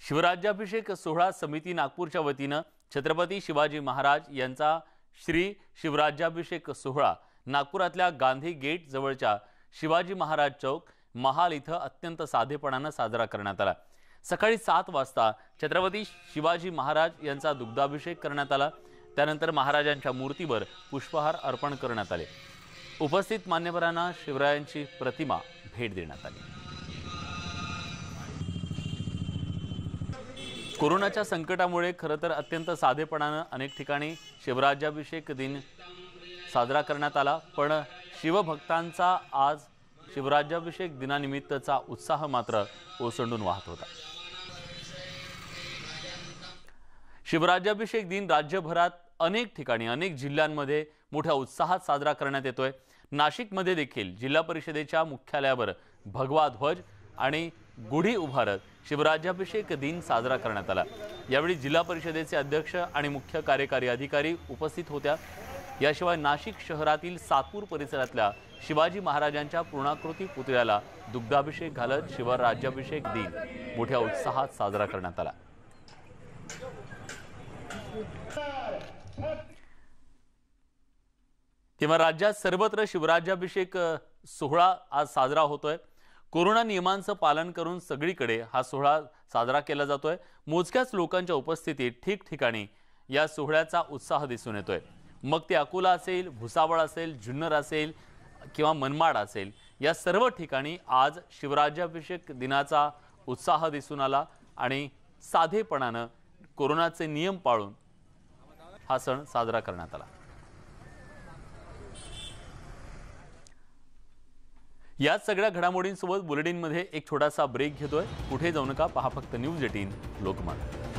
शिवराज्याभिषेक सोहळा समिती नागपूरच्या वतीनं छत्रपती शिवाजी महाराज यांचा श्री शिवराज्याभिषेक सोहळा नागपुरातल्या गांधी गेट जवळच्या शिवाजी महाराज चौक महाल इथं अत्यंत साधेपणाने साजरा करण्यात आला। सकाळी 7 वाजता छत्रपती शिवाजी महाराज यांचा दुग्धाभिषेक करण्यात आला। त्यानंतर महाराजांच्या मूर्तीवर पुष्पहार अर्पण करण्यात आले। उपस्थित मान्यवरांना शिवरायांची प्रतिमा भेट देण्यात आली। कोरोनाच्या संकटामुळे खरं तर अत्यंत साधेपणाने अनेक ठिकाणी शिवराज्याभिषेक दिन साजरा करण्यात आला, पण शिवभक्तांचा आज शिवराज्याभिषेक दिनानिमित्तचा उत्साह मात्र ओसंडून वाहत होता। शिवराज्याभिषेक दिन राज्यभरात अनेक ठिकाणी अनेक जिल्ह्यांमध्ये मोठ्या उत्साहात साजरा करण्यात येतोय। नाशिकमध्ये देखील जिल्हा परिषदेच्या मुख्यालयावर भगवा ध्वज आणि गुढी उभारत शिवराज्याभिषेक दिन साजरा करण्यात आला। यावेळी जिल्हा परिषदेचे अध्यक्ष आणि मुख्य कार्यकारी अधिकारी उपस्थित होत्या। याशिवाय नाशिक शहरातील सातपूर परिसरातल्या शिवाजी महाराजांच्या पूर्णाकृती पुतळ्याला दुग्धाभिषेक घालत शिवराज्याभिषेक दिन मोठ्या उत्साहात साजरा करण्यात आला। तेव्हा राज्यात सर्वत्र शिवराज्याभिषेक सोहळा आज साजरा होतोय। कोरोना नियमांचं पालन करून सगळीकडे हा सोहळा साजरा केला जातोय। मोजक्याच लोकांच्या उपस्थितीत ठिकठिकाणी या सोहळ्याचा उत्साह दिसून येतोय। मग ते अकोला असेल, भुसावळ असेल, जुन्नर असेल किंवा मनमाड असेल, या सर्व ठिकाणी आज शिवराज्याभिषेक दिनाचा उत्साह दिसून आला आणि साधेपणाने कोरोनाचे नियम पाळून हा सण साजरा करण्यात आला। या सगळ्या घडामोडींसोबत बुलेटिनमध्ये एक छोटासा ब्रेक घेतोय। कुठे जाऊ नका, पहा फक्त न्यूज 18 लोकमत।